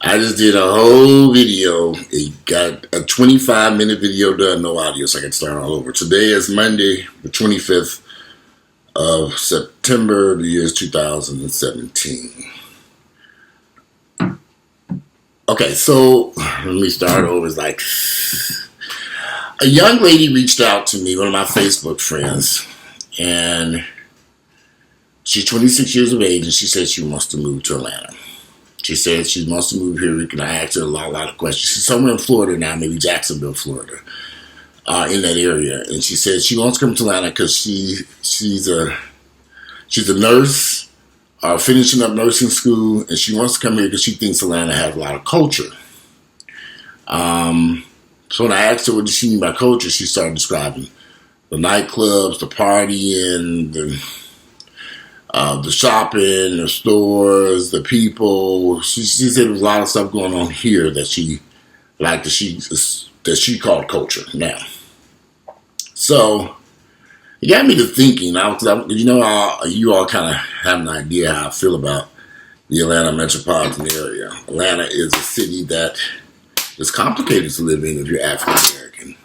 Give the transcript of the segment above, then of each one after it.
I just did a whole video. It got a 25-minute video done, no audio, so I can start all over. Today is Monday, the 25th of September, the year is 2017. Okay, so let me start over. It's like a young lady reached out to me, one of my Facebook friends, and she's 26 years of age, and she said she wants to move to Atlanta. She said she wants to move here. And I asked her a lot of questions. She's somewhere in Florida now, maybe Jacksonville, Florida, in that area. And she said she wants to come to Atlanta because she's a nurse, finishing up nursing school, and she wants to come here because she thinks Atlanta has a lot of culture. So when I asked her what did she mean by culture, she started describing the nightclubs, the partying, the shopping, the stores, the people. She said there was a lot of stuff going on here that she liked, that she called culture. Now, so it got me to thinking. You all kind of have an idea how I feel about the Atlanta metropolitan area. Atlanta is a city that is complicated to live in if you're African American.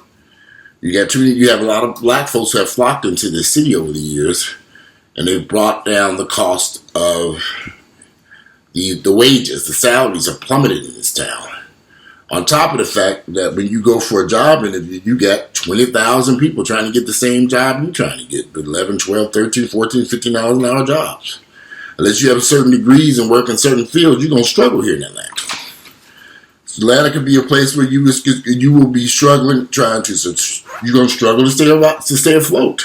You have a lot of black folks who have flocked into this city over the years. And they've brought down the cost of the wages. The salaries are plummeted in this town. On top of the fact that when you go for a job interview, you got 20,000 people trying to get the same job you're trying to get. 11, 12, 13, 14, $15 an hour jobs. Unless you have certain degrees and work in certain fields, you're going to struggle here in Atlanta. So Atlanta could be a place where you will be struggling, you're going to struggle to stay afloat.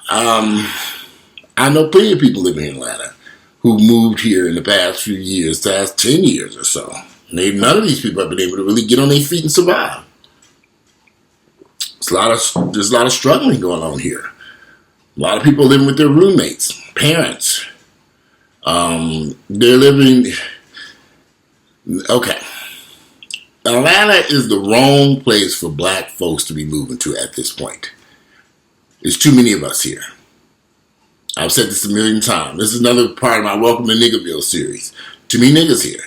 I know plenty of people living in Atlanta who moved here in the past few years, past 10 years or so. None of these people have been able to really get on their feet and survive. There's a lot of struggling going on here. A lot of people living with their roommates, parents. They're living. Okay. Atlanta is the wrong place for black folks to be moving to at this point. There's too many of us here. I've said this a million times. This is another part of my Welcome to Niggerville series. Too many niggas here.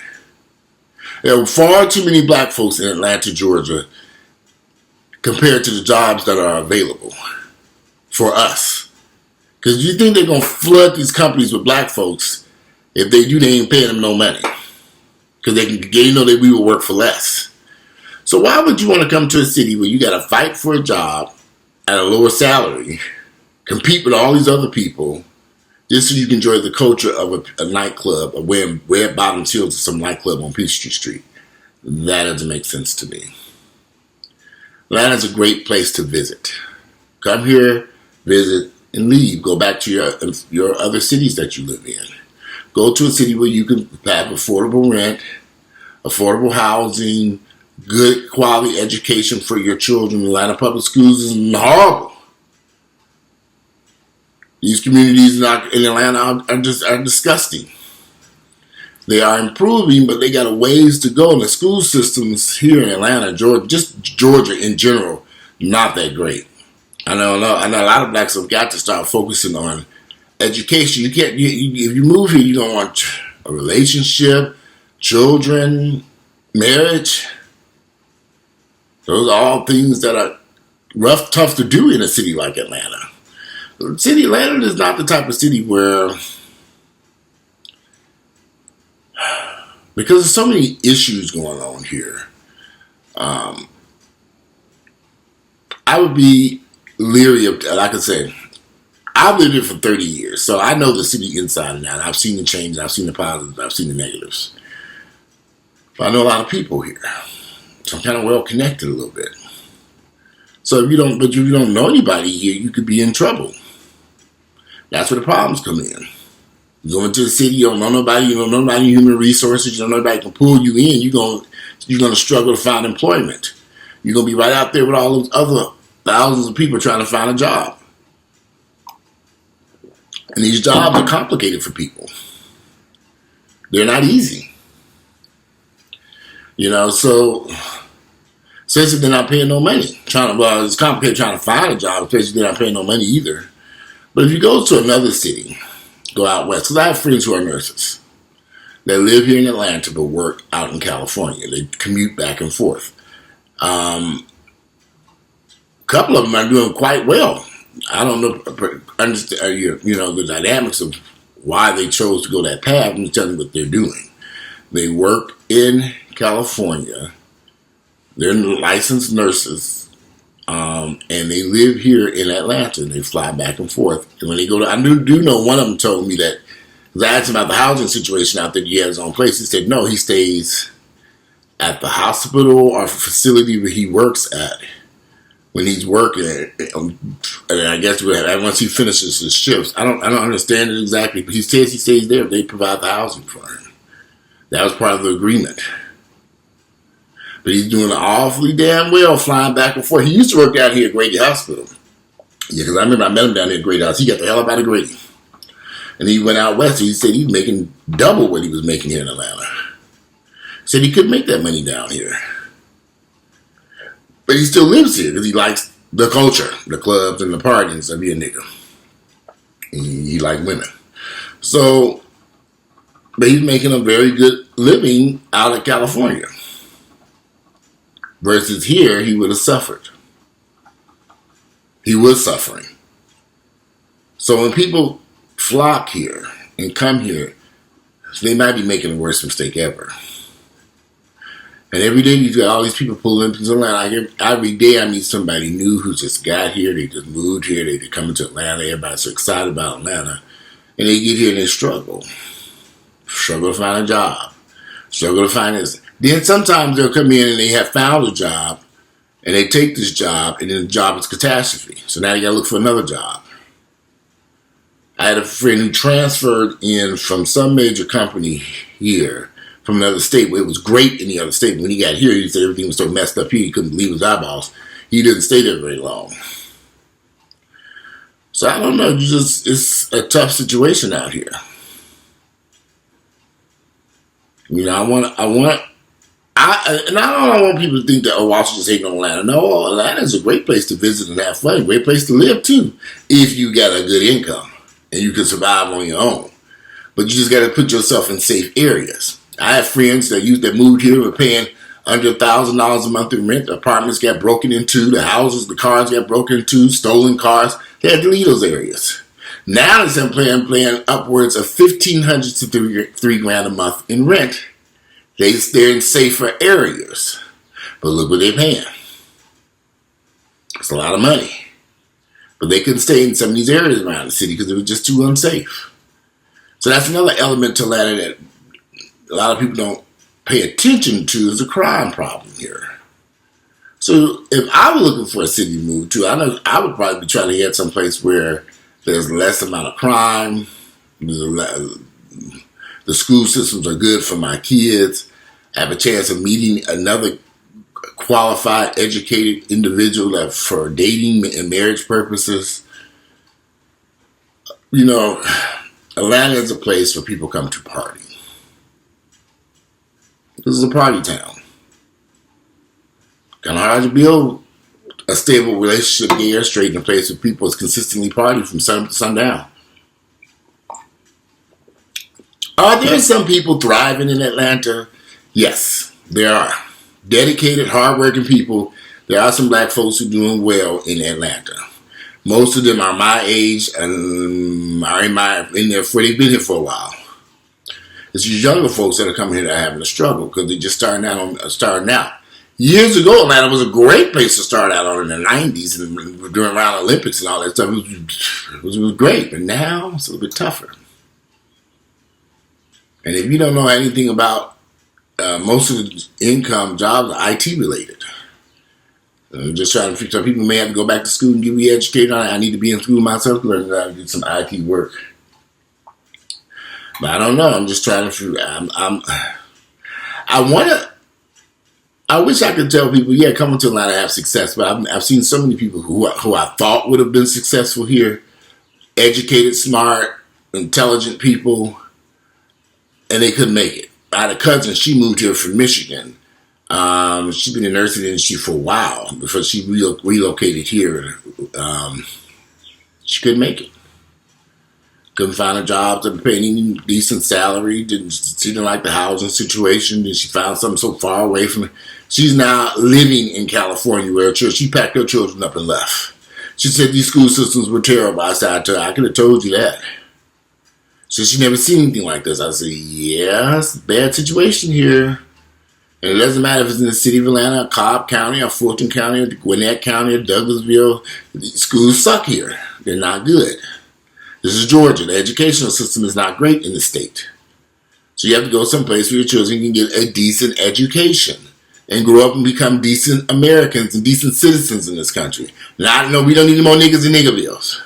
There are far too many black folks in Atlanta, Georgia, compared to the jobs that are available for us. Because you think they're going to flood these companies with black folks. If they do, they ain't paying them no money. Because they know that we will work for less. So why would you want to come to a city where you got to fight for a job at a lower salary, compete with all these other people, just so you can enjoy the culture of a nightclub, or wearing red bottom heels to some nightclub on Peachtree Street? That doesn't make sense to me. Atlanta's a great place to visit. Come here, visit, and leave. Go back to your other cities that you live in. Go to a city where you can have affordable rent, affordable housing, good quality education for your children. Atlanta public schools is horrible. These communities in Atlanta are disgusting. They are improving, but they got a ways to go. And the school systems here in Atlanta, Georgia in general, not that great. I know a lot of blacks have got to start focusing on education. You can't. If you move here, you don't want a relationship, children, marriage. Those are all things that are tough to do in a city like Atlanta. Atlanta is not the type of city where, because there's so many issues going on here, I would be leery of, like I said, I've lived here for 30 years, so I know the city inside and out. I've seen the changes, I've seen the positives, I've seen the negatives. But I know a lot of people here. So I'm kind of well connected a little bit. So if you don't know anybody here, you could be in trouble. That's where the problems come in. You go into the city, you don't know nobody, you don't know nobody in human resources, you don't know nobody can pull you in, you're gonna struggle to find employment. You're gonna be right out there with all those other thousands of people trying to find a job. And these jobs are complicated for people. They're not easy. So especially if they're not paying no money. It's complicated trying to find a job, especially if they're not paying no money either. But if you go to another city, go out west, because I have friends who are nurses. that live here in Atlanta but work out in California. They commute back and forth. A couple of them are doing quite well. I don't know, understand, the dynamics of why they chose to go that path. I'm just telling you what they're doing. They work in California. They're licensed nurses, and they live here in Atlanta. And they fly back and forth. And when they go to, I do know one of them told me that, because I asked him about the housing situation out there. He has his own place. He said no, he stays at the hospital or facility that he works at when he's working. And I guess once he finishes his shifts, I don't understand it exactly, but he says he stays there if they provide the housing for him. That was part of the agreement. But he's doing awfully damn well flying back and forth. He used to work down here at Grady Hospital. Yeah, because I remember I met him down there at Grady Hospital. He got the hell up out of Grady. And he went out west. He said he's making double what he was making here in Atlanta. He said he couldn't make that money down here. But he still lives here because he likes the culture, the clubs and the parties of being a nigga. He likes women. So, but he's making a very good living out of California. Versus here, he would have suffered. He was suffering. So when people flock here and come here, they might be making the worst mistake ever. And every day you got all these people pulling into Atlanta. Every day I meet somebody new who just got here. They just moved here. They coming to Atlanta. Everybody's so excited about Atlanta. And they get here and they struggle. Struggle to find a job. Struggle to find this. Then sometimes they'll come in and they have found a job and they take this job and then the job is catastrophe. So now you got to look for another job. I had a friend who transferred in from some major company here from another state. It was great in the other state. When he got here, he said everything was so messed up here, he couldn't believe his eyeballs. He didn't stay there very long. So I don't know. It's a tough situation out here. You know, I don't want people to think that, Washington's hating on Atlanta. No, Atlanta is a great place to visit and have fun. A great place to live, too, if you got a good income and you can survive on your own. But you just got to put yourself in safe areas. I have friends that moved here and were paying under $1,000 a month in rent. The apartments got broken into. The houses, the cars got broken into. Stolen cars. They had to leave those areas. Now they're paying upwards of $1,500 to $3,000 a month in rent. They're in safer areas. But look what they're paying. It's a lot of money. But they couldn't stay in some of these areas around the city because it was just too unsafe. So that's another element to Atlanta that a lot of people don't pay attention to, is the crime problem here. So if I were looking for a city to move to, I know I would probably be trying to get someplace where there's less amount of crime. The school systems are good for my kids. I have a chance of meeting another qualified, educated individual that for dating and marriage purposes. You know, Atlanta is a place where people come to party. This is a party town. Kind of hard to build a stable relationship here, straight in a place where people is consistently partying from sun to sundown. Are there some people thriving in Atlanta? Yes, there are. Dedicated, hardworking people. There are some black folks who are doing well in Atlanta. Most of them are my age and are in there for they've been here for a while. It's these younger folks that are coming here that are having a struggle because they're just starting out. Years ago, Atlanta was a great place to start out on in the 90s and during around Olympics and all that stuff. It was great, but now it's a little bit tougher. And if you don't know anything about most of the income jobs are IT related. Just trying to figure out, people may have to go back to school and get re-educated on it. I need to be in school myself to learn how to do some IT work. But I don't know. I'm just trying to figure out. I wish I could tell people, yeah, coming to Atlanta have success. But I've seen so many people who I thought would have been successful here. Educated, smart, intelligent people. And they couldn't make it. I had a cousin, she moved here from Michigan. She's been in the nursing industry for a while before she relocated here. She couldn't make it. Couldn't find a job to pay any decent salary. She didn't like the housing situation. Then she found something so far away from it. She's now living in California where she packed her children up and left. She said these school systems were terrible. I said, I could have told you that. So she never seen anything like this. I said, yeah, it's a bad situation here. And it doesn't matter if it's in the city of Atlanta, or Cobb County, or Fulton County, or Gwinnett County, or Douglasville. Schools suck here. They're not good. This is Georgia. The educational system is not great in the state. So you have to go someplace where your children can get a decent education and grow up and become decent Americans and decent citizens in this country. Now, no, we don't need any more niggas and niggervilles.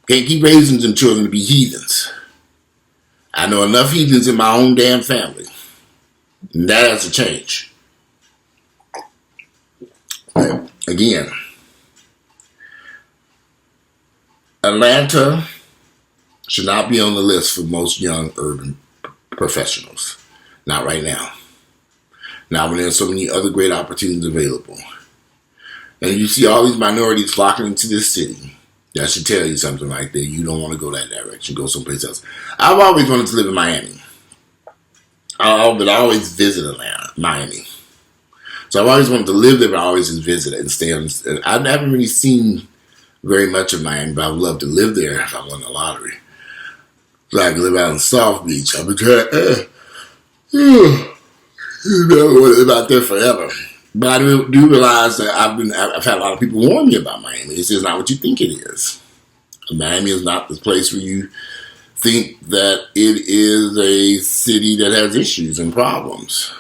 Can't keep raising them children to be heathens. I know enough heathens in my own damn family. And that has to change. Again, Atlanta should not be on the list for most young urban professionals. Not right now. Now when there's so many other great opportunities available. And you see all these minorities flocking into this city. That should tell you something like that. You don't want to go that direction. Go someplace else. I've always wanted to live in Miami. But I always visit Miami. So I've always wanted to live there, but I always just visit it and stay on. I haven't really seen very much of Miami, but I would love to live there if I won the lottery. So I could live out in South Beach. I've been trying, you know, live out there forever. But I do realize that I've had a lot of people warn me about Miami. It's just not what you think it is. Miami is not the place where you think that it is a city that has issues and problems.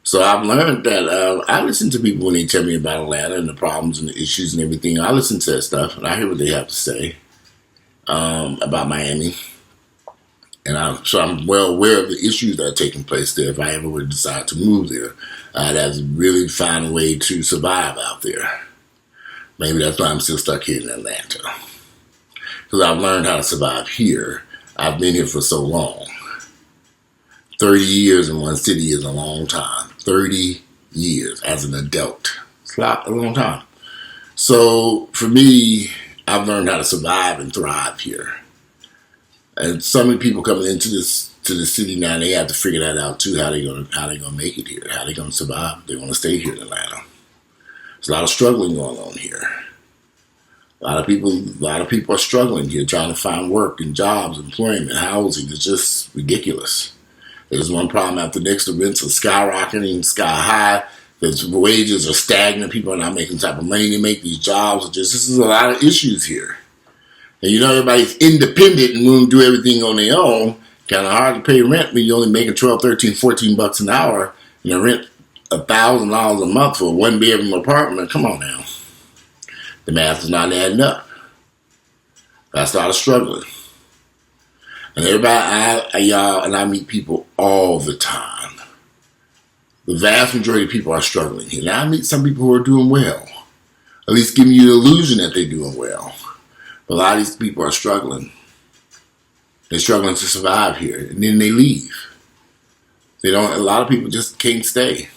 So I've learned that I listen to people when they tell me about Atlanta and the problems and the issues and everything. I listen to that stuff and I hear what they have to say about Miami. And so I'm well aware of the issues that are taking place there. If I ever would decide to move there, I'd have to really find a way to survive out there. Maybe that's why I'm still stuck here in Atlanta. Because I've learned how to survive here. I've been here for so long. 30 years in one city is a long time. 30 years as an adult. It's a long time. So for me, I've learned how to survive and thrive here. And so many people coming into the city now, they have to figure that out too. How they gonna make it here? How they gonna survive? They want to stay here in Atlanta. There's a lot of struggling going on here. A lot of people are struggling here, trying to find work and jobs, employment, housing. It's just ridiculous. There's one problem after the next. The rents are skyrocketing, sky high. The wages are stagnant. People are not making the type of money to make these jobs. This is a lot of issues here. And you know, everybody's independent and willing to do everything on their own. Kind of hard to pay rent when you're only making $12, $13, $14 an hour, and the rent $1,000 a month for a one-bedroom apartment. Come on now. The math is not adding up. That's a lot of struggling. And everybody, I meet people all the time. The vast majority of people are struggling here. Now I meet some people who are doing well. At least giving you the illusion that they're doing well. But a lot of these people are struggling. They're struggling to survive here. And then they leave. A lot of people just can't stay.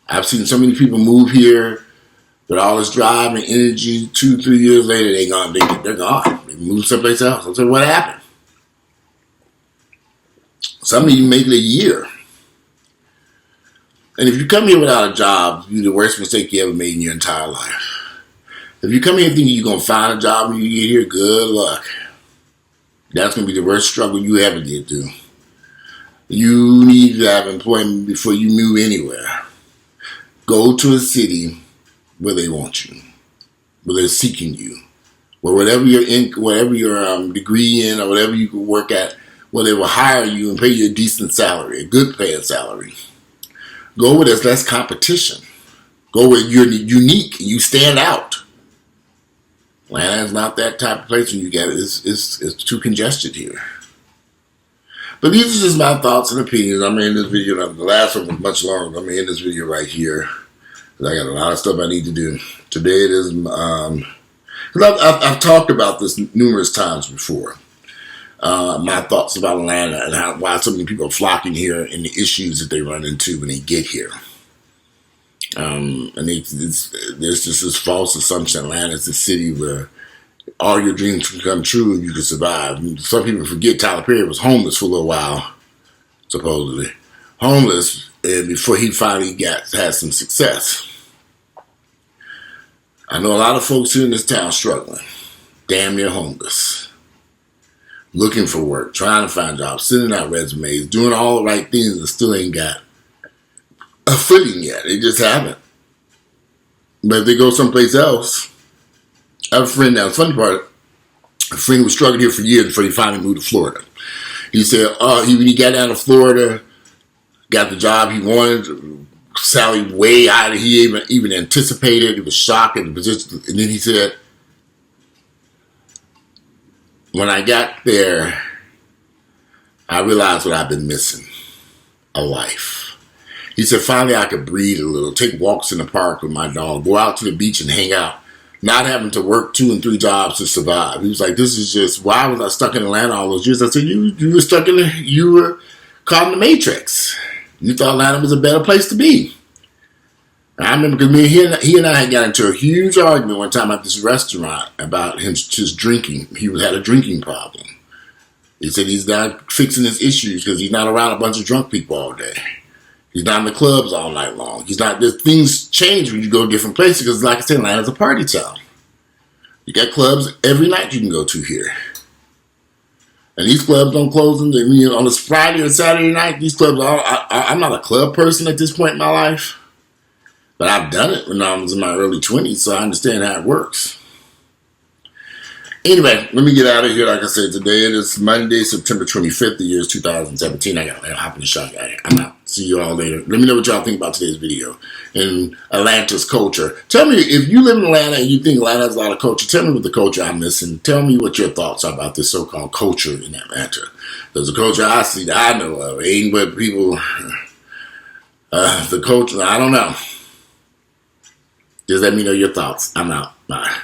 I've seen so many people move here with all this drive and energy. 2-3 years later, they're gone. They move someplace else. I said, what happened? Some even make it a year. And if you come here without a job, you're the worst mistake you ever made in your entire life. If you come here thinking you're going to find a job when you get here, good luck. That's going to be the worst struggle you ever get through. You need to have employment before you move anywhere. Go to a city where they want you, where they're seeking you, where whatever your degree in or whatever you can work at, where they will hire you and pay you a decent salary, a good paying salary. Go where there's less competition. Go where you're unique and you stand out. Atlanta is not that type of place when you get it. It's too congested here. But these are just my thoughts and opinions. I'm in this video. The last one was much longer. I'm in this video right here. I got a lot of stuff I need to do. Today it is, I've talked about this numerous times before. My thoughts about Atlanta and why so many people are flocking here and the issues that they run into when they get here. And there's just this false assumption Atlanta is a city where all your dreams can come true and you can survive. Some people forget Tyler Perry was homeless for a little while, supposedly. Homeless, and before he finally had some success. I know a lot of folks here in this town struggling, damn near homeless, looking for work, trying to find jobs, sending out resumes, doing all the right things and still ain't got a footing yet. They just haven't. But if they go someplace else, I have a friend now. The funny part, a friend was struggling here for years before he finally moved to Florida. He said, when he got down to Florida, got the job he wanted, salary way higher than he even anticipated. He was shocked at the position. And then he said, when I got there, I realized what I've been missing, a life. He said, finally I could breathe a little, take walks in the park with my dog, go out to the beach and hang out, not having to work 2 and 3 jobs to survive. He was like, this is just, why was I stuck in Atlanta all those years? I said, you were stuck you were caught in the Matrix. You thought Atlanta was a better place to be. I remember because he and I had got into a huge argument one time at this restaurant about him just drinking. He had a drinking problem. He said he's not fixing his issues because he's not around a bunch of drunk people all day. He's not in the clubs all night long. Things change when you go to different places because, like I said, Atlanta's a party town. You got clubs every night you can go to here. And these clubs don't close on this Friday or Saturday night. These clubs, I'm not a club person at this point in my life. But I've done it when I was in my early 20s, so I understand how it works. Anyway, let me get out of here. Like I said, today it is Monday, September 25th, the year is 2017. I got to hop in the shot. I'm out. See you all later. Let me know what y'all think about today's video and Atlanta's culture. Tell me, if you live in Atlanta and you think Atlanta has a lot of culture, tell me what the culture I'm missing. Tell me what your thoughts are about this so-called culture in Atlanta. There's a culture I see that I know of. It ain't what people, the culture, I don't know. Just let me know your thoughts. I'm out. Bye.